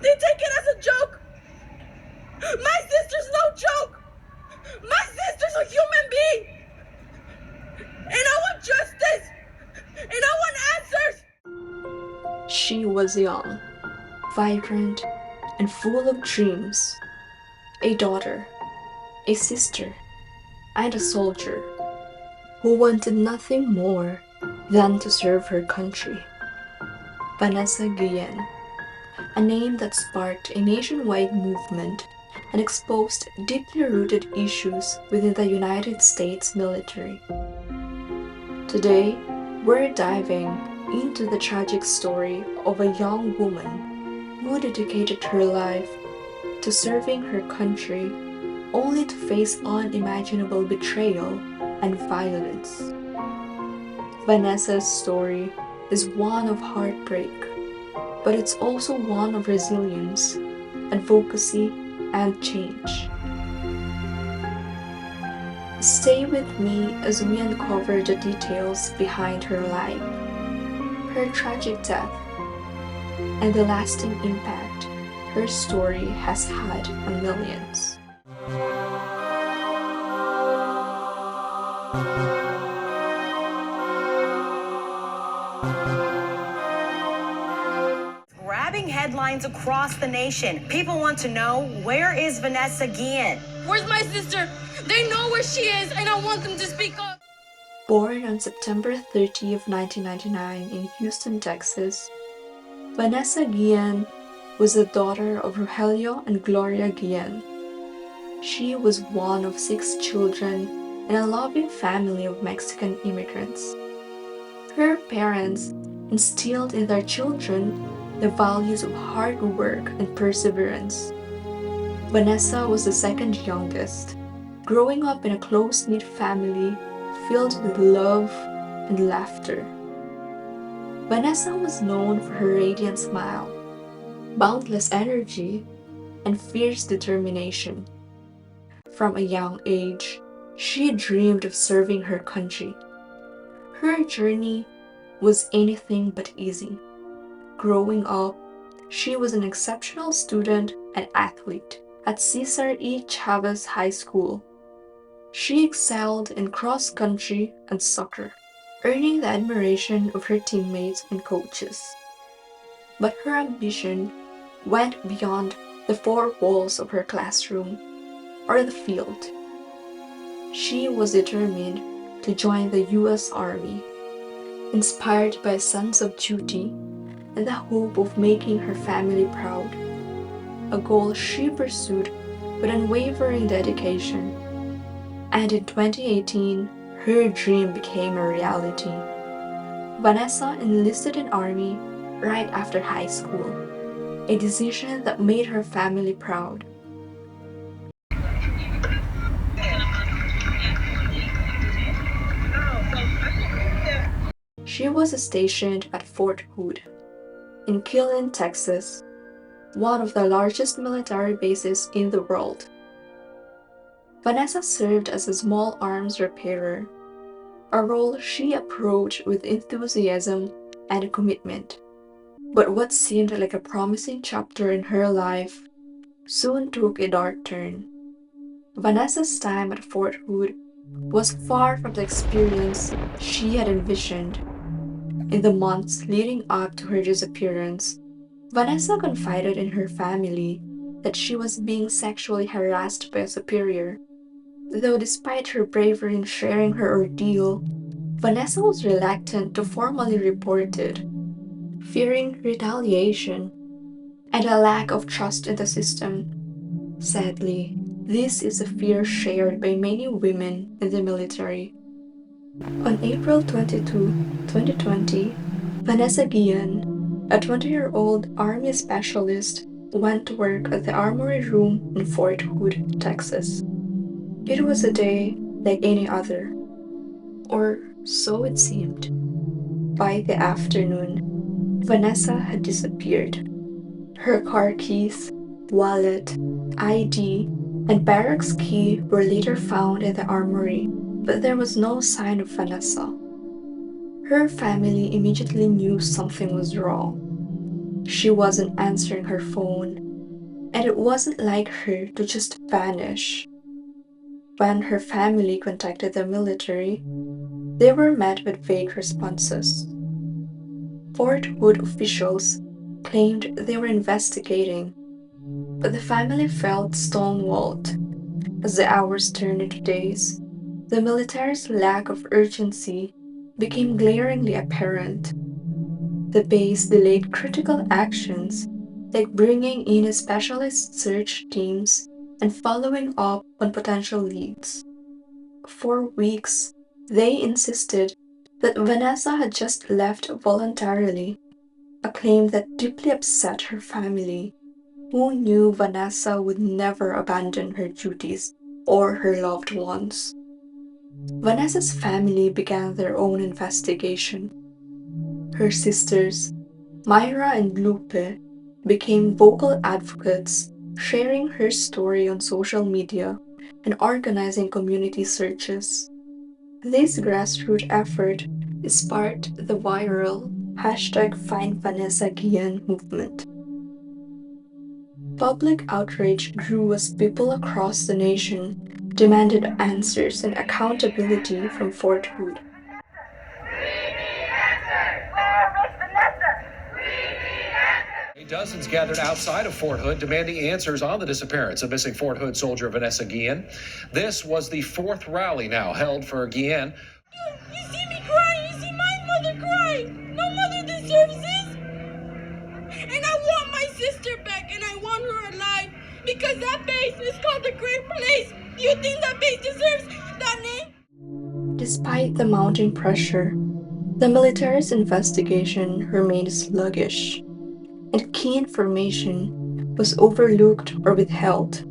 They take it as a joke. My sister's no joke. My sister's a human being. And I want justice. And I want answers. She was young, vibrant, and full of dreams. A daughter, a sister, and a soldier who wanted nothing more than to serve her country. Vanessa Guillen, a name that sparked a nationwide movement and exposed deeply rooted issues within the United States military. Today, we're diving into the tragic story of a young woman who dedicated her life to serving her country only to face unimaginable betrayal and violence. Vanessa's story is one of heartbreak, but it's also one of resilience, advocacy, and change. Stay with me as we uncover the details behind her life, her tragic death, and the lasting impact her story has had on millions. Grabbing headlines across the nation. People want to know, where is Vanessa Guillen? Where's my sister? They know where she is, and I want them to speak up. Born on September 30 of 1999 in Houston, Texas, Vanessa Guillen was the daughter of Rogelio and Gloria Guillen. She was one of 6 children in a loving family of Mexican immigrants. Her parents instilled in their children the values of hard work and perseverance. Vanessa was the second youngest, growing up in a close-knit family filled with love and laughter. Vanessa was known for her radiant smile, boundless energy, and fierce determination. From a young age, she dreamed of serving her country. Her journey was anything but easy. Growing up, she was an exceptional student and athlete at Cesar E. Chavez High School. She excelled in cross-country and soccer, earning the admiration of her teammates and coaches. But her ambition went beyond the 4 walls of her classroom or the field. She was determined to join the U.S. Army, inspired by a sense of duty and the hope of making her family proud, a goal she pursued with unwavering dedication. And in 2018, her dream became a reality. Vanessa enlisted in Army right after high school, a decision that made her family proud. She was stationed at Fort Hood in Killeen, Texas, one of the largest military bases in the world. Vanessa served as a small arms repairer, a role she approached with enthusiasm and commitment. But what seemed like a promising chapter in her life soon took a dark turn. Vanessa's time at Fort Hood was far from the experience she had envisioned. In the months leading up to her disappearance, Vanessa confided in her family that she was being sexually harassed by a superior. Though despite her bravery in sharing her ordeal, Vanessa was reluctant to formally report it, fearing retaliation and a lack of trust in the system. Sadly, this is a fear shared by many women in the military. On April 22, 2020, Vanessa Guillen, a 20-year-old Army specialist, went to work at the Armory Room in Fort Hood, Texas. It was a day like any other, or so it seemed. By the afternoon, Vanessa had disappeared. Her car keys, wallet, ID, and barracks key were later found in the armory, but there was no sign of Vanessa. Her family immediately knew something was wrong. She wasn't answering her phone, and it wasn't like her to just vanish. When her family contacted the military, they were met with vague responses. Fort Hood officials claimed they were investigating, but the family felt stonewalled. As the hours turned into days, the military's lack of urgency became glaringly apparent. The base delayed critical actions like bringing in specialist search teams and following up on potential leads. For weeks, they insisted that Vanessa had just left voluntarily, a claim that deeply upset her family, who knew Vanessa would never abandon her duties or her loved ones. Vanessa's family began their own investigation. Her sisters, Myra and Lupe, became vocal advocates, sharing her story on social media and organizing community searches. This grassroots effort sparked the viral #FindVanessaGuillén movement. Public outrage grew as people across the nation demanded answers and accountability from Fort Hood. Dozens gathered outside of Fort Hood demanding answers on the disappearance of missing Fort Hood soldier Vanessa Guillen. This was the fourth rally now held for Guillen. You see me crying, you see my mother crying. No mother deserves this. And I want my sister back, and I want her alive, because that base is called the Great Place. Do you think that base deserves that name? Despite the mounting pressure, the military's investigation remained sluggish, and key information was overlooked or withheld.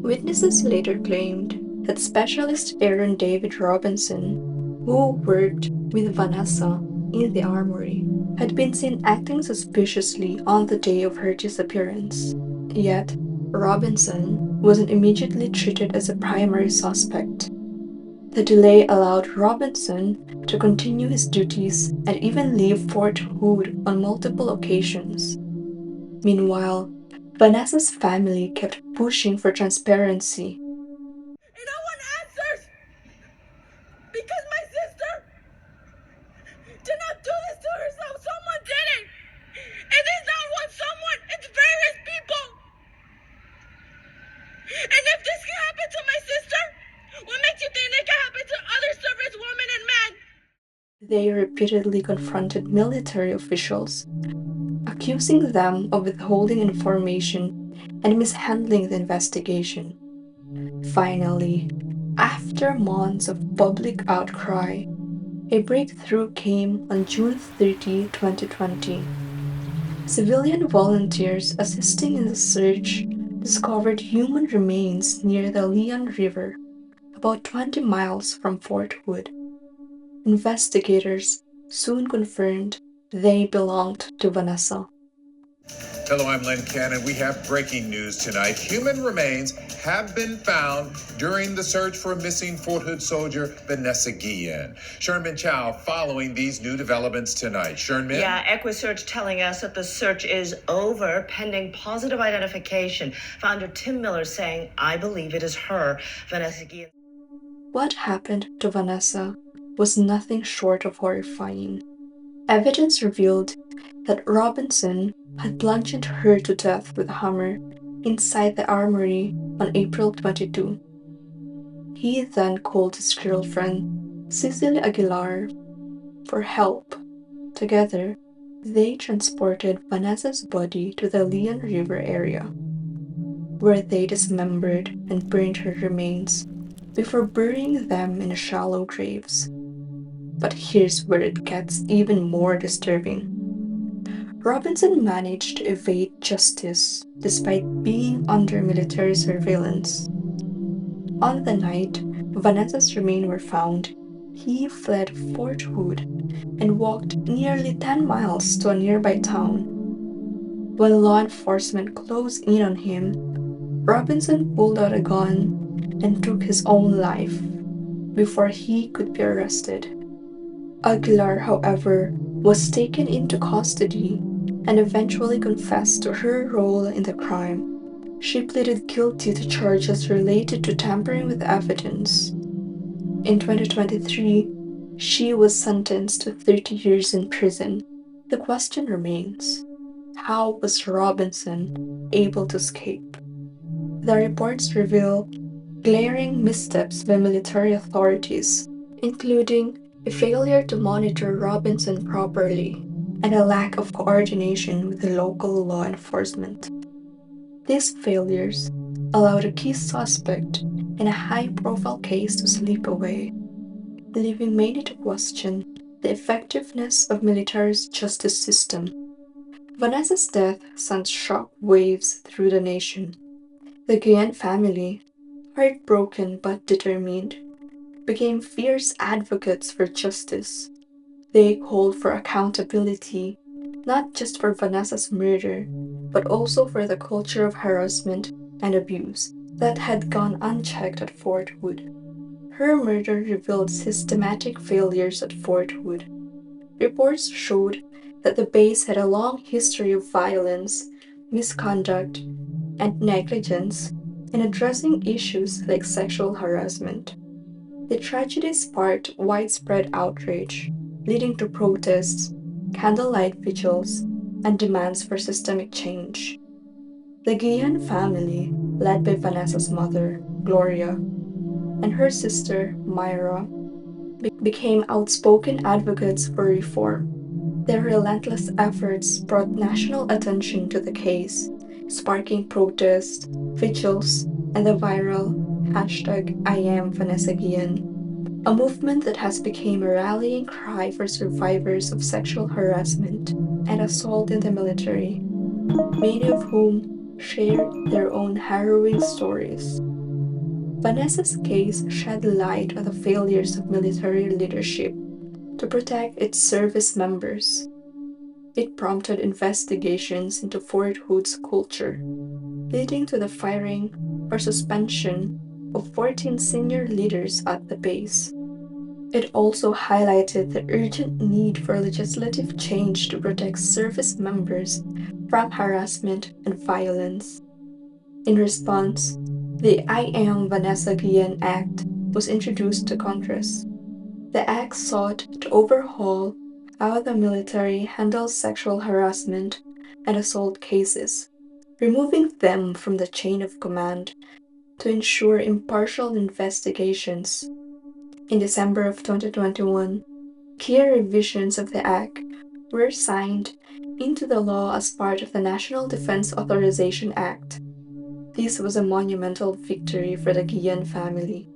Witnesses later claimed that specialist Aaron David Robinson, who worked with Vanessa in the armory, had been seen acting suspiciously on the day of her disappearance. Yet, Robinson wasn't immediately treated as a primary suspect. The delay allowed Robinson to continue his duties and even leave Fort Hood on multiple occasions. Meanwhile, Vanessa's family kept pushing for transparency. And I want answers, because my sister did not do this to herself. Someone did it. And it's not one someone, it's various people. And if this can happen to my sister, what makes you think it can happen to other service women and men? They repeatedly confronted military officials, accusing them of withholding information and mishandling the investigation. Finally, after months of public outcry, a breakthrough came on June 30, 2020. Civilian volunteers assisting in the search discovered human remains near the Leon River, about 20 miles from Fort Hood. Investigators soon confirmed they belonged to Vanessa. Hello, I'm Len Cannon. We have breaking news tonight. Human remains have been found during the search for missing Fort Hood soldier Vanessa Guillen. Sherman Chow following these new developments tonight. Sherman? Yeah, EquiSearch telling us that the search is over pending positive identification. Founder Tim Miller saying, I believe it is her, Vanessa Guillen. What happened to Vanessa was nothing short of horrifying. Evidence revealed that Robinson had bludgeoned her to death with a hammer inside the armory on April 22. He then called his girlfriend, Cecily Aguilar, for help. Together, they transported Vanessa's body to the Leon River area, where they dismembered and burned her remains before burying them in shallow graves. But here's where it gets even more disturbing. Robinson managed to evade justice despite being under military surveillance. On the night Vanessa's remains were found, he fled Fort Hood and walked nearly 10 miles to a nearby town. When law enforcement closed in on him, Robinson pulled out a gun and took his own life before he could be arrested. Aguilar, however, was taken into custody and eventually confessed to her role in the crime. She pleaded guilty to charges related to tampering with evidence. In 2023, she was sentenced to 30 years in prison. The question remains, how was Robinson able to escape? The reports reveal glaring missteps by military authorities, including a failure to monitor Robinson properly and a lack of coordination with the local law enforcement. These failures allowed a key suspect in a high-profile case to slip away, leaving many to question the effectiveness of military justice system. Vanessa's death sent shock waves through the nation. The Guillen family, heartbroken but determined, became fierce advocates for justice. They called for accountability, not just for Vanessa's murder, but also for the culture of harassment and abuse that had gone unchecked at Fort Hood. Her murder revealed systematic failures at Fort Hood. Reports showed that the base had a long history of violence, misconduct, and negligence in addressing issues like sexual harassment. The tragedy sparked widespread outrage, leading to protests, candlelight vigils, and demands for systemic change. The Guillen family, led by Vanessa's mother, Gloria, and her sister, Myra, became outspoken advocates for reform. Their relentless efforts brought national attention to the case, sparking protests, vigils, and the viral #Am Vanessa Guillén, a movement that has become a rallying cry for survivors of sexual harassment and assault in the military, many of whom shared their own harrowing stories. Vanessa's case shed light on the failures of military leadership to protect its service members. It prompted investigations into Fort Hood's culture, leading to the firing or suspension of 14 senior leaders at the base. It also highlighted the urgent need for legislative change to protect service members from harassment and violence. In response, the Am Vanessa Guillén Act was introduced to Congress. The act sought to overhaul how the military handles sexual harassment and assault cases, removing them from the chain of command to ensure impartial investigations. In December of 2021, key revisions of the act were signed into the law as part of the National Defense Authorization Act. This was a monumental victory for the Guillen family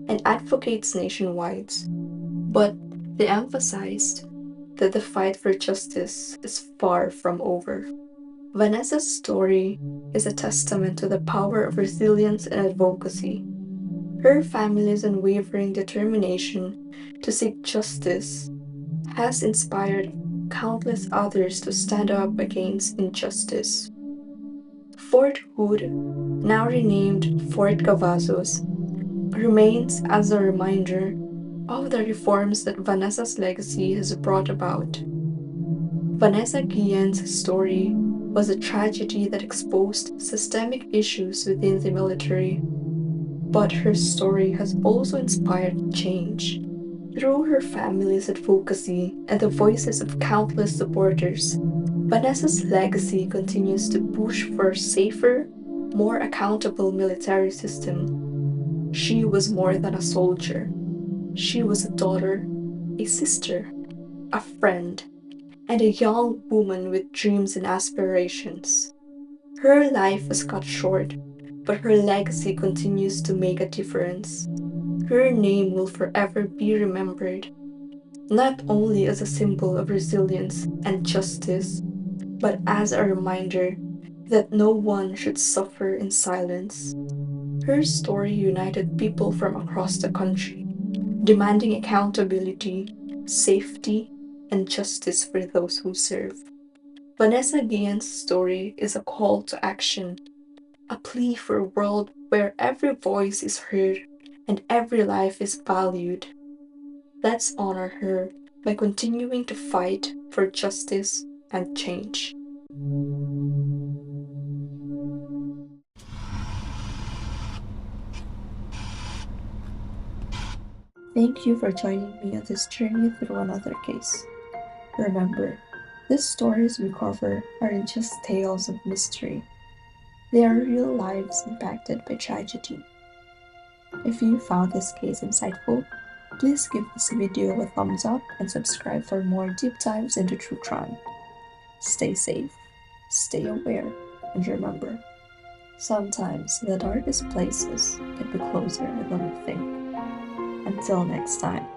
and advocates nationwide, but they emphasized that the fight for justice is far from over. Vanessa's story is a testament to the power of resilience and advocacy. Her family's unwavering determination to seek justice has inspired countless others to stand up against injustice. Fort Hood, now renamed Fort Cavazos, remains as a reminder of the reforms that Vanessa's legacy has brought about. Vanessa Guillen's story was a tragedy that exposed systemic issues within the military, but her story has also inspired change. Through her family's advocacy and the voices of countless supporters, Vanessa's legacy continues to push for a safer, more accountable military system. She was more than a soldier. She was a daughter, a sister, a friend, and a young woman with dreams and aspirations. Her life was cut short, but her legacy continues to make a difference. Her name will forever be remembered, not only as a symbol of resilience and justice, but as a reminder that no one should suffer in silence. Her story united people from across the country, demanding accountability, safety, and justice for those who serve. Vanessa Guillen's story is a call to action, a plea for a world where every voice is heard and every life is valued. Let's honor her by continuing to fight for justice and change. Thank you for joining me on this journey through another case. Remember, these stories we cover aren't just tales of mystery. They are real lives impacted by tragedy. If you found this case insightful, please give this video a thumbs up and subscribe for more deep dives into true crime. Stay safe, stay aware, and remember, sometimes the darkest places can be closer than we think. Until next time.